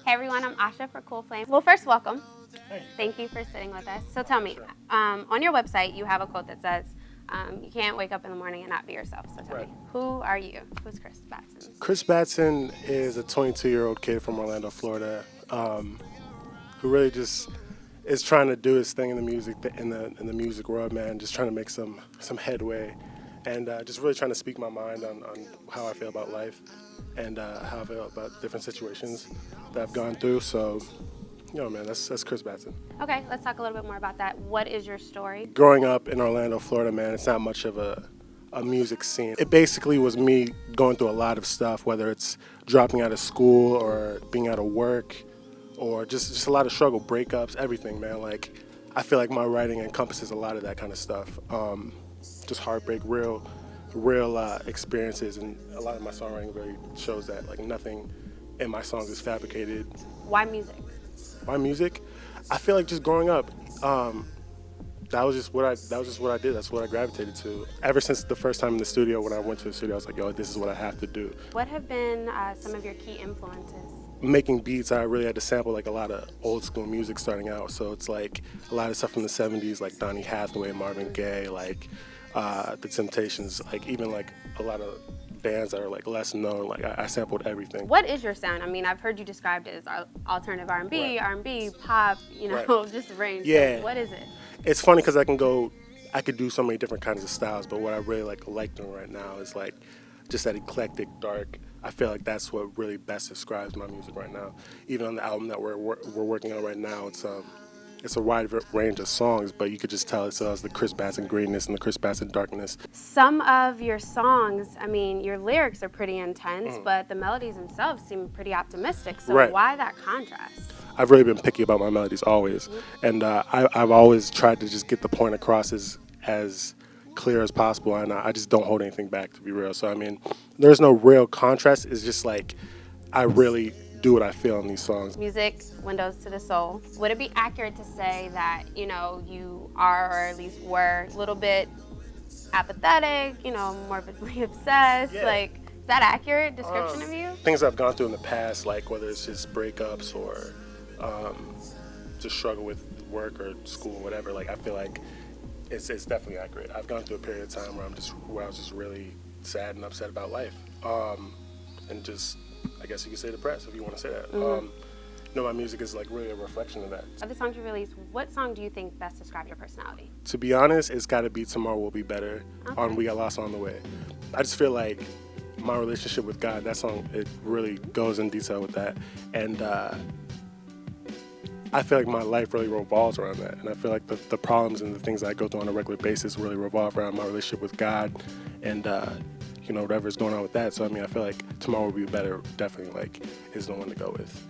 Hey everyone, I'm Asha for Coool Flame. Well, first, welcome. Hey. Thank you for sitting with us. So tell me, on your website, you have a quote that says, you can't wake up in the morning and not be yourself. So tell me, who are you? Who's Chris Batson? Chris Batson is a 22-year-old kid from Orlando, Florida, who really just is trying to do his thing in the music world, man. Just trying to make some headway, and just really trying to speak my mind on how I feel about life and how I feel about different situations that I've gone through. So, man, that's Chris Batson. Okay, let's talk a little bit more about that. What is your story? Growing up in Orlando, Florida, man, it's not much of a music scene. It basically was me going through a lot of stuff, whether it's dropping out of school or being out of work or just a lot of struggle, breakups, everything, man. Like, I feel like my writing encompasses a lot of that kind of stuff. Just heartbreak, real experiences, and a lot of my songwriting really shows that. Like, nothing in my songs is fabricated. Why music? Why music? I feel like just growing up, that was just what I did. That's what I gravitated to. Ever since the first time in the studio, when I went to the studio, I was like, yo, this is what I have to do. What have been some of your key influences? Making beats, I really had to sample like a lot of old school music starting out. So it's like a lot of stuff from the 70s, like Donny Hathaway, Marvin Gaye, like The Temptations, like even like a lot of bands that are like less known. Like I sampled everything. What is your sound? I mean, I've heard you described it as alternative R&B, R&B, pop, just range. Yeah. So what is it? It's funny because I could do so many different kinds of styles, but what I really like doing right now is like just that eclectic, dark. I feel like that's what really best describes my music right now. Even on the album that we're working on right now, it's a wide range of songs, but you could just tell it's the Chris Batson greenness and the Chris Batson darkness. Some of your songs, I mean, your lyrics are pretty intense, but the melodies themselves seem pretty optimistic. So why that contrast? I've really been picky about my melodies always, and I've always tried to just get the point across as clear as possible, and I just don't hold anything back, to be real. So I mean, there's no real contrast. It's just like I really do what I feel in these songs. Music, windows to the soul. Would it be accurate to say that you are, or at least were, a little bit apathetic, morbidly obsessed? Yeah. Like, is that accurate description of you? Things I've gone through in the past, like whether it's just breakups or just struggle with work or school, whatever. Like I feel like it's definitely accurate. I've gone through a period of time where I was just really sad and upset about life, and just, I guess you could say, depressed, if you want to say that. My music is like really a reflection of that. Of the songs you released, what song do you think best describes your personality? To be honest, it's got to be Tomorrow Will Be Better on We Got Lost on the Way. I just feel like my relationship with God, that song, it really goes in detail with that, and I feel like my life really revolves around that, and I feel like the problems and the things that I go through on a regular basis really revolve around my relationship with God, and whatever's going on with that. So I mean, I feel like Tomorrow Will Be Better definitely like is the one to go with.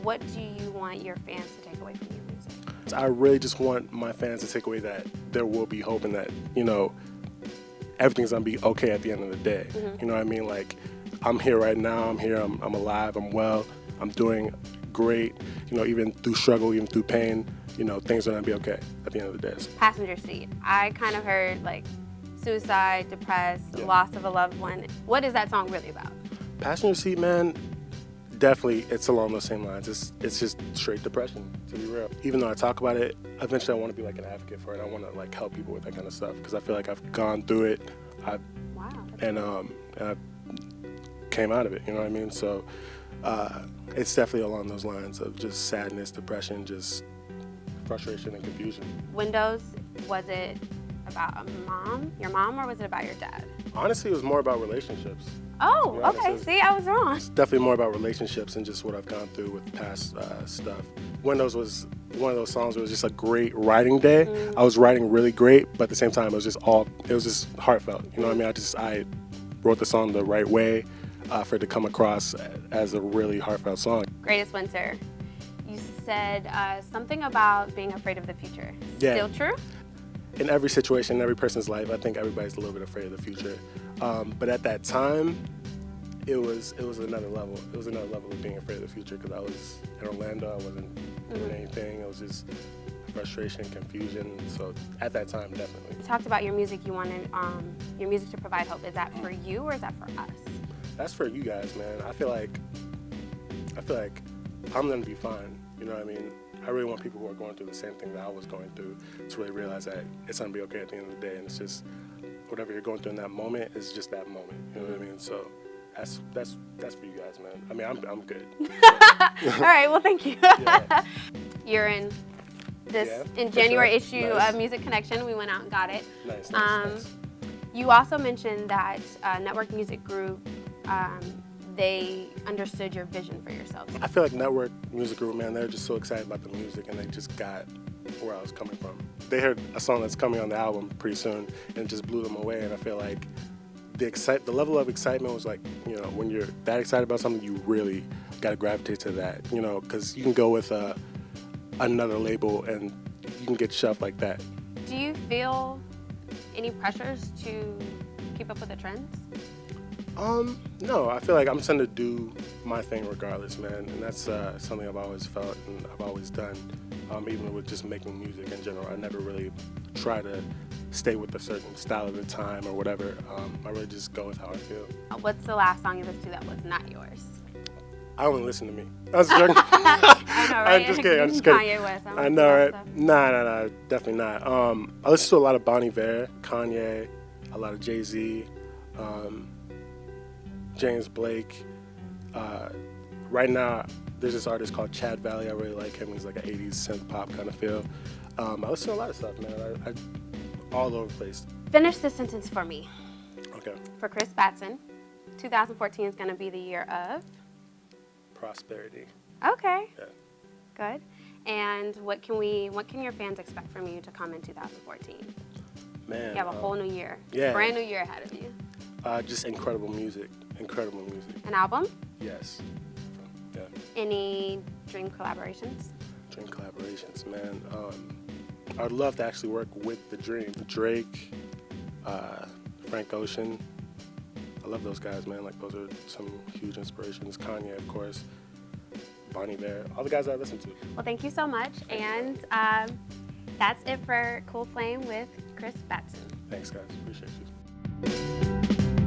What do you want your fans to take away from your music? I really just want my fans to take away that there will be hope and that everything's gonna be okay at the end of the day. You know what I mean? Like, I'm here right now. I'm here. I'm alive. I'm well. I'm doing great. Even through struggle, even through pain, things are gonna be okay at the end of the day. Passenger seat. I kind of heard like suicide, depressed, loss of a loved one. What is that song really about? Passenger seat, man. Definitely, it's along those same lines. It's just straight depression, to be real. Even though I talk about it, eventually I want to be like an advocate for it. I want to like help people with that kind of stuff because I feel like I've gone through it. And I came out of it. You know what I mean? So it's definitely along those lines of just sadness, depression, just frustration and confusion. Windows, was it about your mom, or was it about your dad? Honestly, it was more about relationships. Oh, okay. See, I was wrong. It's definitely more about relationships and just what I've gone through with past stuff. Windows was one of those songs where it was just a great writing day. I was writing really great, but at the same time, it was just heartfelt. You know what I mean? I wrote the song the right way for it to come across as a really heartfelt song. Greatest Winter. You said something about being afraid of the future. Yeah. Still true? In every situation, in every person's life, I think everybody's a little bit afraid of the future. But at that time, it was another level. It was another level of being afraid of the future because I was in Orlando. I wasn't doing anything. It was just frustration, confusion. So at that time, definitely. You talked about your music. You wanted your music to provide hope. Is that for you or is that for us? That's for you guys, man. I feel like I'm gonna be fine. You know what I mean? I really want people who are going through the same thing that I was going through to really realize that it's gonna be okay at the end of the day, and it's just whatever you're going through in that moment is just that moment. You know what I mean? So that's for you guys, man. I mean, I'm good. All right, well, thank you. Yeah. You're in in for January sure. issue Nice. of Music Connection. We went out and got it. Nice. You also mentioned that Network Music Group, they understood your vision for yourself. I feel like Network Music Group, man, they're just so excited about the music, and they just got where I was coming from. They heard a song that's coming on the album pretty soon, and it just blew them away. And I feel like the level of excitement was like, you know, when you're that excited about something, you really got to gravitate to that, you know, because you can go with another label and you can get shoved like that. Do you feel any pressures to keep up with the trends? No, I feel like I'm trying to do my thing regardless, man, and that's something I've always felt and I've always done, even with just making music in general. I never really try to stay with a certain style at the time or whatever. I really just go with how I feel. What's the last song you listened to that was not yours? I only listen to me. I was joking. I know, right? I'm just kidding. Kanye West. I know, right? Nah, definitely not. I listen to a lot of Bon Iver, Kanye, a lot of Jay-Z, James Blake. Right now, there's this artist called Chad Valley. I really like him. He's like an 80s synth pop kind of feel. I listen to a lot of stuff, man. I all over the place. Finish this sentence for me. Okay. For Chris Batson, 2014 is going to be the year of? Prosperity. Okay. Yeah. Good. And what can your fans expect from you to come in 2014? Man. You have a whole new year. Yeah. Brand new year ahead of you. Just incredible music. Incredible music. An album? Yes. Yeah. Any dream collaborations? Dream collaborations, man. I'd love to actually work with The Dream. Drake, Frank Ocean. I love those guys, man. Like, those are some huge inspirations. Kanye, of course. Bon Iver. All the guys I listen to. Well, thank you so much. And that's it for Coool Flame with Chris Batson. Thanks, guys. Appreciate you.